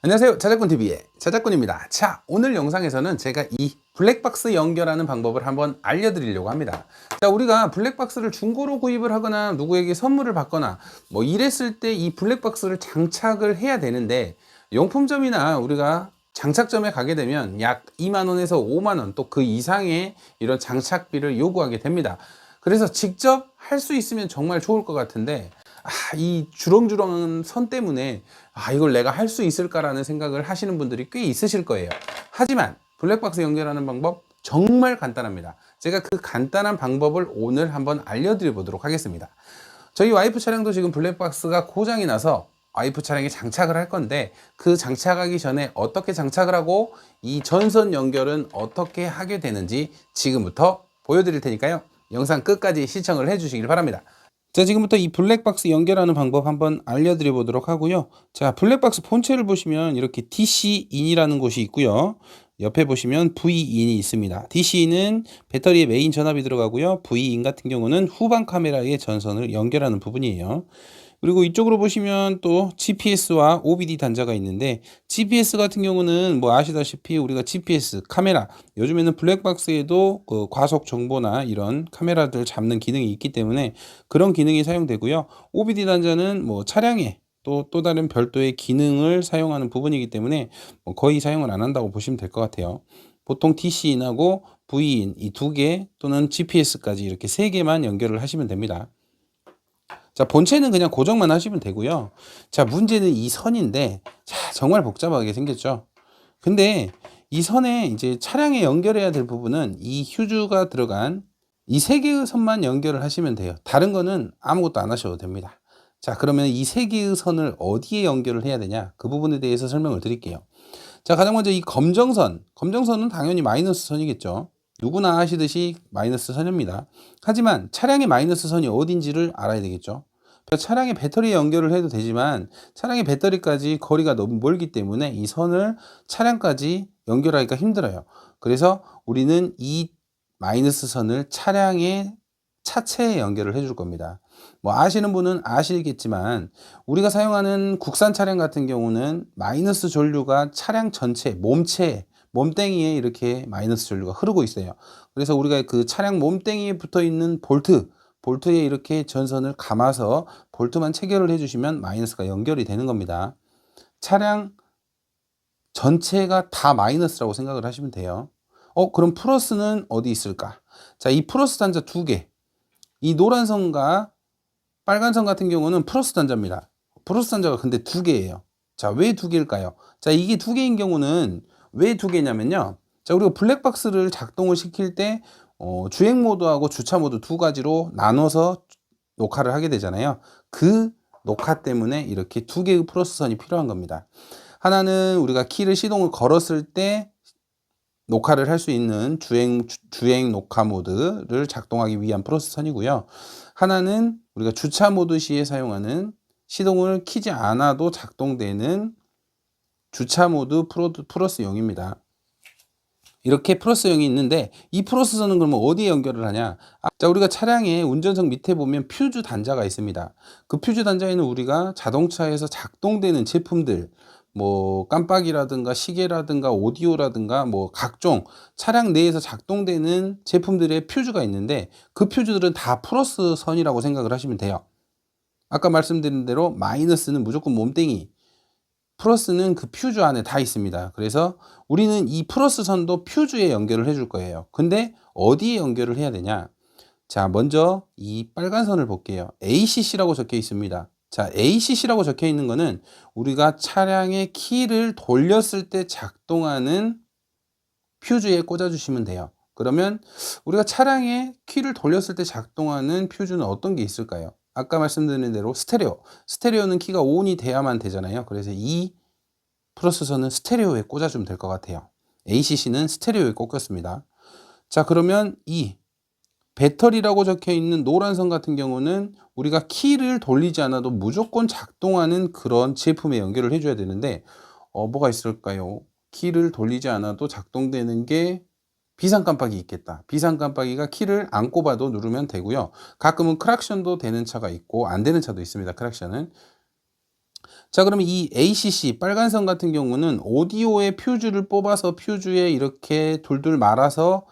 안녕하세요. 자작꾼TV의 자작꾼입니다. 자, 오늘 영상에서는 제가 이 블랙박스 연결하는 방법을 한번 알려드리려고 합니다. 자, 우리가 블랙박스를 중고로 구입을 하거나 누구에게 선물을 받거나 뭐 이랬을 때 이 블랙박스를 장착을 해야 되는데, 용품점이나 우리가 장착점에 가게 되면 약 2만원에서 5만원 또 그 이상의 이런 장착비를 요구하게 됩니다. 그래서 직접 할 수 있으면 정말 좋을 것 같은데, 이 주렁주렁한 선 때문에 이걸 내가 할 수 있을까라는 생각을 하시는 분들이 꽤 있으실 거예요. 하지만 블랙박스 연결하는 방법 정말 간단합니다. 제가 그 간단한 방법을 오늘 한번 알려드려 보도록 하겠습니다. 저희 와이프 차량도 지금 블랙박스가 고장이 나서 와이프 차량에 장착을 할 건데, 그 장착하기 전에 어떻게 장착을 하고 이 전선 연결은 어떻게 하게 되는지 지금부터 보여드릴 테니까요, 영상 끝까지 시청을 해 주시길 바랍니다. 자, 지금부터 이 블랙박스 연결하는 방법 한번 알려드려 보도록 하고요. 자, 블랙박스 본체를 보시면 이렇게 DC인이라는 곳이 있고요. 옆에 보시면 V인이 있습니다. DC인은 배터리에 메인 전압이 들어가고요. V인 같은 경우는 후방 카메라의 전선을 연결하는 부분이에요. 그리고 이쪽으로 보시면 또 GPS와 OBD 단자가 있는데, GPS 같은 경우는 뭐 아시다시피 우리가 GPS 카메라, 요즘에는 블랙박스에도 그 과속 정보나 이런 카메라들 잡는 기능이 있기 때문에 그런 기능이 사용되고요. OBD 단자는 뭐 차량에 또 다른 별도의 기능을 사용하는 부분이기 때문에 뭐 거의 사용을 안 한다고 보시면 될 것 같아요. 보통 DC인하고 V인 이 두 개 또는 GPS까지 이렇게 세 개만 연결을 하시면 됩니다. 자, 본체는 그냥 고정만 하시면 되고요. 자, 문제는 이 선인데, 자, 정말 복잡하게 생겼죠. 근데 이 선에 이제 차량에 연결해야 될 부분은 이 휴즈가 들어간 이 세 개의 선만 연결을 하시면 돼요. 다른 거는 아무것도 안 하셔도 됩니다. 자, 그러면 이 세 개의 선을 어디에 연결을 해야 되냐? 그 부분에 대해서 설명을 드릴게요. 자, 가장 먼저 이 검정선은 당연히 마이너스 선이겠죠. 누구나 아시듯이 마이너스 선입니다. 하지만 차량의 마이너스 선이 어딘지를 알아야 되겠죠. 차량의 배터리에 연결을 해도 되지만 차량의 배터리까지 거리가 너무 멀기 때문에 이 선을 차량까지 연결하기가 힘들어요. 그래서 우리는 이 마이너스 선을 차량의 차체에 연결을 해줄 겁니다. 뭐 아시는 분은 아시겠지만 우리가 사용하는 국산 차량 같은 경우는 마이너스 전류가 차량 전체 몸땡이에 이렇게 마이너스 전류가 흐르고 있어요. 그래서 우리가 그 차량 몸땡이에 붙어 있는 볼트에 이렇게 전선을 감아서 볼트만 체결을 해주시면 마이너스가 연결이 되는 겁니다. 차량 전체가 다 마이너스라고 생각을 하시면 돼요. 그럼 플러스는 어디 있을까? 자, 이 플러스 단자 두 개, 이 노란 선과 빨간 선 같은 경우는 플러스 단자입니다. 플러스 단자가 근데 두 개예요. 자, 왜 두 개일까요? 자, 이게 두 개인 경우는 왜 두 개냐면요. 자, 우리가 블랙박스를 작동을 시킬 때 주행 모드하고 주차 모드 두 가지로 나눠서 녹화를 하게 되잖아요. 그 녹화 때문에 이렇게 두 개의 플러스 선이 필요한 겁니다. 하나는 우리가 키를 시동을 걸었을 때 녹화를 할 수 있는 주행 녹화 모드를 작동하기 위한 플러스 선이고요. 하나는 우리가 주차 모드 시에 사용하는 시동을 키지 않아도 작동되는 주차 모드 플러스 0입니다. 이렇게 플러스 0이 있는데, 이 플러스 선은 그러면 어디에 연결을 하냐? 자, 우리가 차량의 운전석 밑에 보면 퓨즈 단자가 있습니다. 그 퓨즈 단자에는 우리가 자동차에서 작동되는 제품들, 뭐 깜빡이라든가 시계라든가 오디오라든가 뭐 각종 차량 내에서 작동되는 제품들의 퓨즈가 있는데, 그 퓨즈들은 다 플러스 선이라고 생각을 하시면 돼요. 아까 말씀드린 대로 마이너스는 무조건 몸땡이, 플러스는 그 퓨즈 안에 다 있습니다. 그래서 우리는 이 플러스 선도 퓨즈에 연결을 해줄 거예요. 근데 어디에 연결을 해야 되냐? 자, 먼저 이 빨간 선을 볼게요. ACC라고 적혀 있습니다. 자, ACC라고 적혀 있는 거는 우리가 차량의 키를 돌렸을 때 작동하는 퓨즈에 꽂아주시면 돼요. 그러면 우리가 차량의 키를 돌렸을 때 작동하는 퓨즈는 어떤 게 있을까요? 아까 말씀드린 대로 스테레오는 키가 ON이 돼야만 되잖아요. 그래서 이 플러스 선은 스테레오에 꽂아주면 될 것 같아요. ACC는 스테레오에 꽂혔습니다. 자, 그러면 이 배터리라고 적혀 있는 노란 선 같은 경우는 우리가 키를 돌리지 않아도 무조건 작동하는 그런 제품에 연결을 해줘야 되는데, 뭐가 있을까요? 키를 돌리지 않아도 작동되는 게 비상 깜빡이 있겠다. 비상 깜빡이가 키를 안 꼽아도 누르면 되고요. 가끔은 크락션도 되는 차가 있고 안 되는 차도 있습니다. 크락션은. 자, 그러면 이 ACC 빨간 선 같은 경우는 오디오의 퓨즈를 뽑아서 퓨즈에 이렇게 둘둘 말아서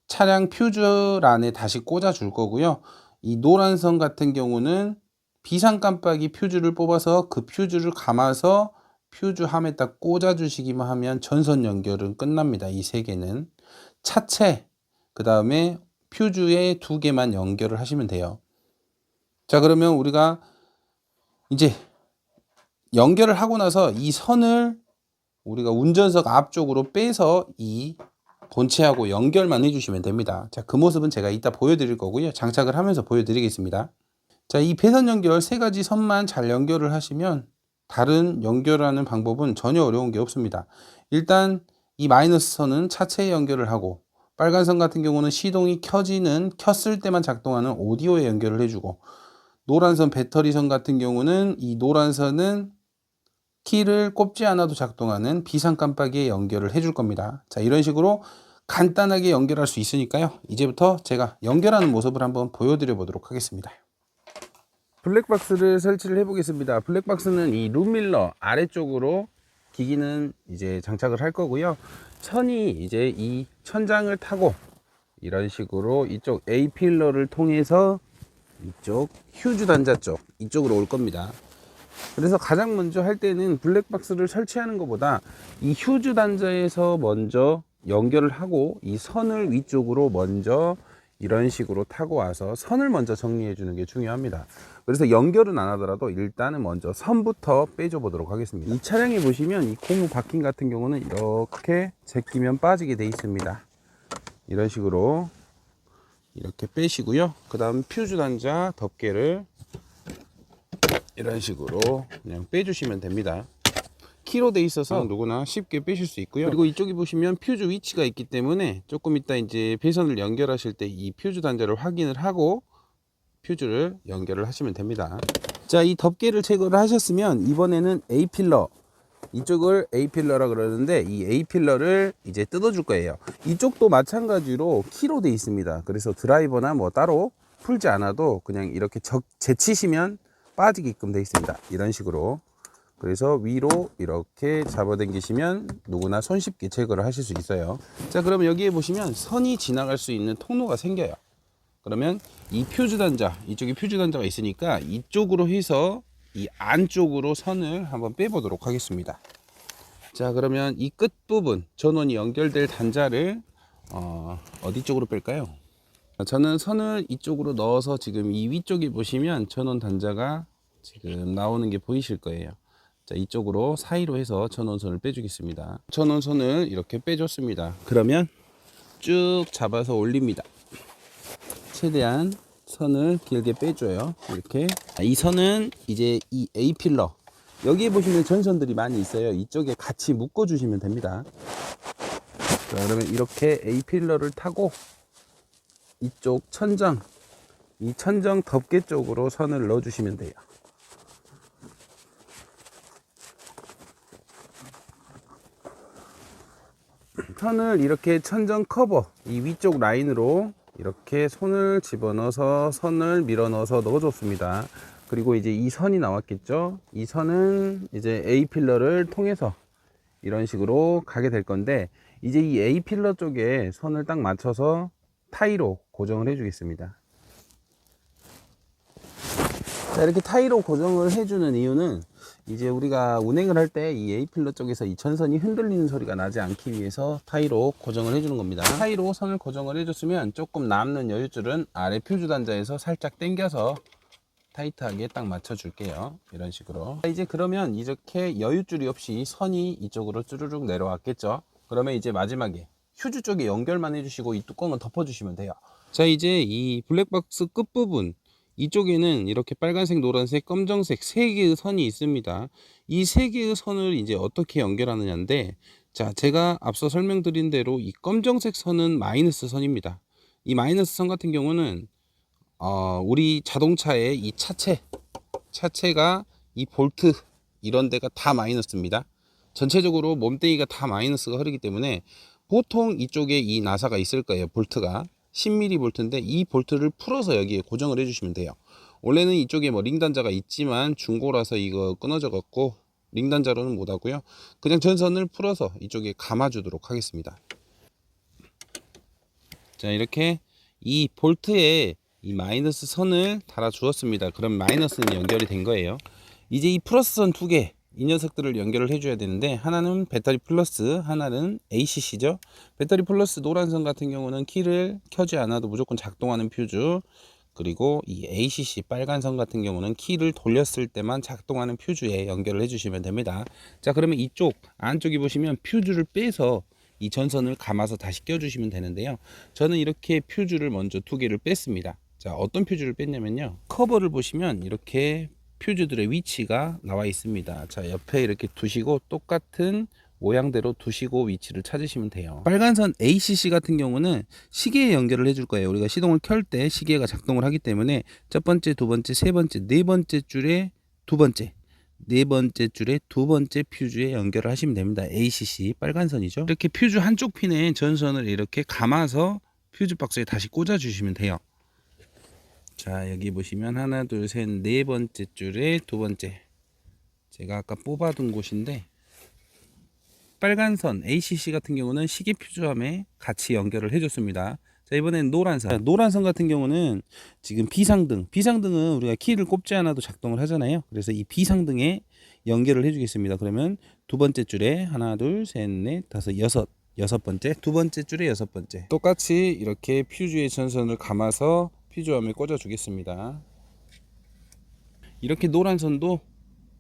차량 퓨즈 안에 다시 꽂아 줄 거고요. 이 노란 선 같은 경우는 비상 깜빡이 퓨즈를 뽑아서 그 퓨즈를 감아서 퓨즈 함에 딱 꽂아 주시기만 하면 전선 연결은 끝납니다. 이 세 개는 차체, 그 다음에 퓨즈에 두 개만 연결을 하시면 돼요. 자, 그러면 우리가 이제 연결을 하고 나서 이 선을 우리가 운전석 앞쪽으로 빼서 이 본체하고 연결만 해주시면 됩니다. 자, 그 모습은 제가 이따 보여드릴 거고요. 장착을 하면서 보여드리겠습니다. 자, 이 배선 연결 세 가지 선만 잘 연결을 하시면 다른 연결하는 방법은 전혀 어려운 게 없습니다. 일단 이 마이너스 선은 차체에 연결을 하고, 빨간 선 같은 경우는 시동이 켰을 때만 작동하는 오디오에 연결을 해주고, 노란 선 배터리 선 같은 경우는 이 노란 선은 키를 꼽지 않아도 작동하는 비상 깜빡이에 연결을 해줄 겁니다. 자, 이런 식으로 간단하게 연결할 수 있으니까요. 이제부터 제가 연결하는 모습을 한번 보여드려 보도록 하겠습니다. 블랙박스를 설치를 해 보겠습니다. 블랙박스는 이 룸밀러 아래쪽으로 기기는 이제 장착을 할 거고요. 천이 이제 이 천장을 타고 이런 식으로 이쪽 A필러를 통해서 이쪽 휴즈 단자 쪽 이쪽으로 올 겁니다. 그래서 가장 먼저 할 때는 블랙박스를 설치하는 것보다 이 휴즈 단자에서 먼저 연결을 하고 이 선을 위쪽으로 먼저 이런 식으로 타고 와서 선을 먼저 정리해 주는 게 중요합니다. 그래서 연결은 안 하더라도 일단은 먼저 선부터 빼줘 보도록 하겠습니다. 이 차량에 보시면 이 고무 바킹 같은 경우는 이렇게 제끼면 빠지게 돼 있습니다. 이런 식으로 이렇게 빼시고요. 그 다음 퓨즈 단자 덮개를 이런 식으로 그냥 빼주시면 됩니다. 키로 돼 있어서 누구나 쉽게 빼실 수 있고요. 그리고 이쪽에 보시면 퓨즈 위치가 있기 때문에 조금 이따 이제 배선을 연결하실 때 이 퓨즈 단자를 확인을 하고 퓨즈를 연결을 하시면 됩니다. 자, 이 덮개를 제거를 하셨으면 이번에는 A필러, 이쪽을 A필러라 그러는데 이 A필러를 이제 뜯어 줄 거예요. 이쪽도 마찬가지로 키로 돼 있습니다. 그래서 드라이버나 뭐 따로 풀지 않아도 그냥 이렇게 제치시면 빠지게끔 되어 있습니다. 이런 식으로. 그래서 위로 이렇게 잡아당기시면 누구나 손쉽게 제거를 하실 수 있어요. 자, 그러면 여기에 보시면 선이 지나갈 수 있는 통로가 생겨요. 그러면 이 퓨즈 단자, 이쪽에 퓨즈 단자가 있으니까 이쪽으로 해서 이 안쪽으로 선을 한번 빼보도록 하겠습니다. 자, 그러면 이 끝부분 전원이 연결될 단자를 어디 쪽으로 뺄까요? 저는 선을 이쪽으로 넣어서 지금 이 위쪽에 보시면 전원 단자가 지금 나오는 게 보이실 거예요. 자, 이쪽으로 사이로 해서 전원선을 빼주겠습니다. 전원선을 이렇게 빼줬습니다. 그러면 쭉 잡아서 올립니다. 최대한 선을 길게 빼줘요. 이렇게. 이 선은 이제 이 A필러, 여기에 보시면 전선들이 많이 있어요. 이쪽에 같이 묶어 주시면 됩니다. 자, 그러면 이렇게 A필러를 타고 이쪽 천정, 이 천정 덮개 쪽으로 선을 넣어 주시면 돼요. 선을 이렇게 천정 커버 이 위쪽 라인으로 이렇게 손을 집어넣어서 선을 밀어 넣어서 넣어 줬습니다. 그리고 이제 이 선이 나왔겠죠. 이 선은 이제 A필러를 통해서 이런 식으로 가게 될 건데, 이제 이 A필러 쪽에 선을 딱 맞춰서 타이로 고정을 해 주겠습니다. 자, 이렇게 타이로 고정을 해주는 이유는 이제 우리가 운행을 할 때 이 A필러 쪽에서 이 전선이 흔들리는 소리가 나지 않기 위해서 타이로 고정을 해주는 겁니다. 타이로 선을 고정을 해줬으면 조금 남는 여유줄은 아래 퓨즈 단자에서 살짝 당겨서 타이트하게 딱 맞춰 줄게요. 이런 식으로. 이제 그러면 이렇게 여유줄이 없이 선이 이쪽으로 쭈르륵 내려왔겠죠. 그러면 이제 마지막에 휴즈 쪽에 연결만 해주시고 이 뚜껑은 덮어주시면 돼요. 자, 이제 이 블랙박스 끝부분 이쪽에는 이렇게 빨간색, 노란색, 검정색 세 개의 선이 있습니다. 이 세 개의 선을 이제 어떻게 연결하느냐인데, 자, 제가 앞서 설명드린 대로 이 검정색 선은 마이너스 선입니다. 이 마이너스 선 같은 경우는 우리 자동차의 이 차체가 이 볼트 이런 데가 다 마이너스입니다. 전체적으로 몸뚱이가 다 마이너스가 흐르기 때문에 보통 이쪽에 이 나사가 있을 거예요. 볼트가 10mm 볼트인데 이 볼트를 풀어서 여기에 고정을 해주시면 돼요. 원래는 이쪽에 뭐 링 단자가 있지만 중고라서 이거 끊어져 갖고 링 단자로는 못 하고요. 그냥 전선을 풀어서 이쪽에 감아 주도록 하겠습니다. 자, 이렇게 이 볼트에 이 마이너스 선을 달아 주었습니다. 그럼 마이너스는 연결이 된 거예요. 이제 이 플러스 선 두 개, 이 녀석들을 연결을 해줘야 되는데, 하나는 배터리 플러스, 하나는 ACC죠. 배터리 플러스 노란 선 같은 경우는 키를 켜지 않아도 무조건 작동하는 퓨즈, 그리고 이 ACC 빨간 선 같은 경우는 키를 돌렸을 때만 작동하는 퓨즈에 연결을 해주시면 됩니다. 자, 그러면 이쪽 안쪽에 보시면 퓨즈를 빼서 이 전선을 감아서 다시 껴주시면 되는데요. 저는 이렇게 퓨즈를 먼저 두 개를 뺐습니다. 자, 어떤 퓨즈를 뺐냐면요, 커버를 보시면 이렇게 퓨즈들의 위치가 나와 있습니다. 자, 옆에 이렇게 두시고 똑같은 모양대로 두시고 위치를 찾으시면 돼요. 빨간선 ACC 같은 경우는 시계에 연결을 해줄 거예요. 우리가 시동을 켤 때 시계가 작동을 하기 때문에 첫 번째, 두 번째, 세 번째, 네 번째 줄에 두 번째, 네 번째 줄에 두 번째 퓨즈에 연결을 하시면 됩니다. ACC 빨간선이죠. 이렇게 퓨즈 한쪽 핀에 전선을 이렇게 감아서 퓨즈 박스에 다시 꽂아 주시면 돼요. 자, 여기 보시면 하나, 둘, 셋, 네 번째 줄에 두 번째, 제가 아까 뽑아둔 곳인데, 빨간 선 ACC 같은 경우는 시계 퓨즈함에 같이 연결을 해줬습니다. 자, 이번엔 노란 선. 노란 선 같은 경우는 지금 비상등은 우리가 키를 꼽지 않아도 작동을 하잖아요. 그래서 이 비상등에 연결을 해주겠습니다. 그러면 두 번째 줄에 하나, 둘, 셋, 넷, 다섯, 여섯 번째, 두 번째 줄에 여섯 번째. 똑같이 이렇게 퓨즈의 전선을 감아서 퓨즈함에 꽂아 주겠습니다. 이렇게 노란 선도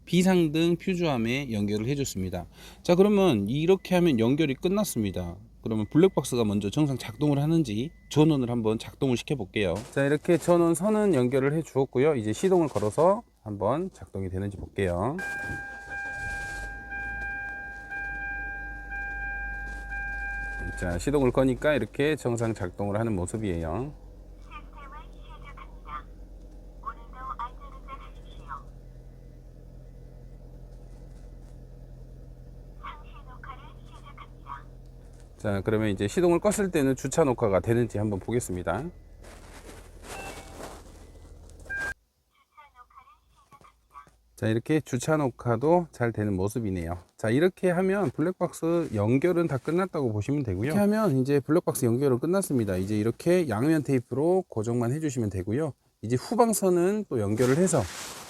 비상등 퓨즈함에 연결을 해줬습니다. 자, 그러면 이렇게 하면 연결이 끝났습니다. 그러면 블랙박스가 먼저 정상 작동을 하는지 전원을 한번 작동을 시켜 볼게요. 자, 이렇게 전원 선은 연결을 해 주었고요. 이제 시동을 걸어서 한번 작동이 되는지 볼게요. 자, 시동을 거니까 이렇게 정상 작동을 하는 모습이에요. 자, 그러면 이제 시동을 껐을 때는 주차 녹화가 되는지 한번 보겠습니다. 자, 이렇게 주차 녹화도 잘 되는 모습이네요. 자, 이렇게 하면 블랙박스 연결은 다 끝났다고 보시면 되고요. 이렇게 하면 이제 블랙박스 연결은 끝났습니다. 이제 이렇게 양면 테이프로 고정만 해주시면 되고요. 이제 후방선은 또 연결을 해서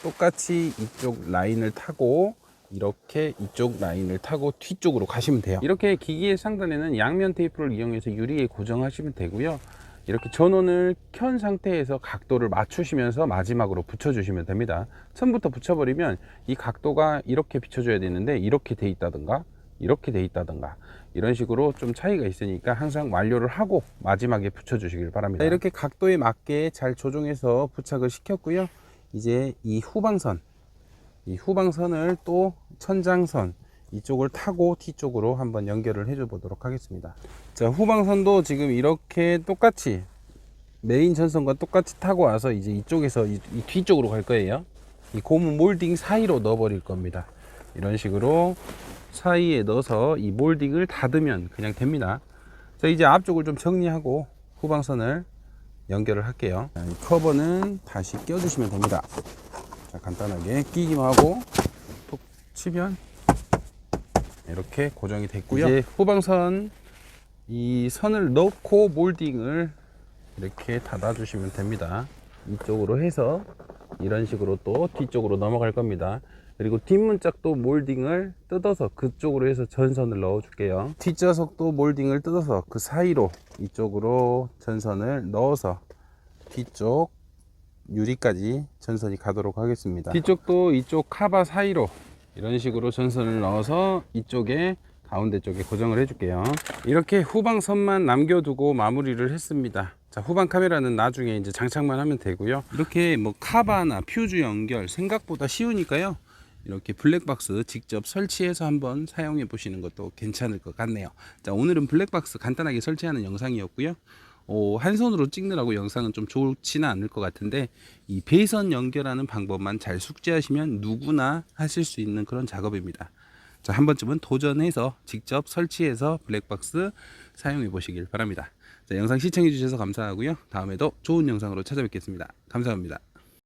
똑같이 이쪽 라인을 타고 이렇게 이쪽 라인을 타고 뒤쪽으로 가시면 돼요. 이렇게 기기의 상단에는 양면 테이프를 이용해서 유리에 고정하시면 되고요. 이렇게 전원을 켠 상태에서 각도를 맞추시면서 마지막으로 붙여주시면 됩니다. 처음부터 붙여버리면 이 각도가 이렇게 비춰줘야 되는데 이렇게 돼 있다든가 이렇게 돼 있다든가 이런 식으로 좀 차이가 있으니까 항상 완료를 하고 마지막에 붙여주시길 바랍니다. 이렇게 각도에 맞게 잘 조정해서 부착을 시켰고요. 이제 이 후방선을 또 천장선 이쪽을 타고 뒤쪽으로 한번 연결을 해줘 보도록 하겠습니다. 자, 후방선도 지금 이렇게 똑같이 메인 전선과 똑같이 타고 와서 이제 이쪽에서 이 뒤쪽으로 갈 거예요. 이 고무 몰딩 사이로 넣어 버릴 겁니다. 이런 식으로 사이에 넣어서 이 몰딩을 닫으면 그냥 됩니다. 자, 이제 앞쪽을 좀 정리하고 후방선을 연결을 할게요. 자, 이 커버는 다시 껴주시면 됩니다. 자, 간단하게 끼기만 하고 톡 치면 이렇게 고정이 됐고요. 이제 후방선 이 선을 넣고 몰딩을 이렇게 닫아 주시면 됩니다. 이쪽으로 해서 이런 식으로 또 뒤쪽으로 넘어갈 겁니다. 그리고 뒷문짝도 몰딩을 뜯어서 그쪽으로 해서 전선을 넣어 줄게요. 뒷좌석도 몰딩을 뜯어서 그 사이로 이쪽으로 전선을 넣어서 뒤쪽 유리까지 전선이 가도록 하겠습니다. 뒤쪽도 이쪽 카바 사이로 이런 식으로 전선을 넣어서 이쪽에 가운데 쪽에 고정을 해 줄게요. 이렇게 후방선만 남겨두고 마무리를 했습니다. 자, 후방 카메라는 나중에 이제 장착만 하면 되고요. 이렇게 뭐 카바나 퓨즈 연결 생각보다 쉬우니까요. 이렇게 블랙박스 직접 설치해서 한번 사용해 보시는 것도 괜찮을 것 같네요. 자, 오늘은 블랙박스 간단하게 설치하는 영상이었고요. 한 손으로 찍느라고 영상은 좀 좋지는 않을 것 같은데 이 배선 연결하는 방법만 잘 숙지하시면 누구나 하실 수 있는 그런 작업입니다. 자, 한 번쯤은 도전해서 직접 설치해서 블랙박스 사용해 보시길 바랍니다. 자, 영상 시청해 주셔서 감사하고요. 다음에도 좋은 영상으로 찾아뵙겠습니다. 감사합니다.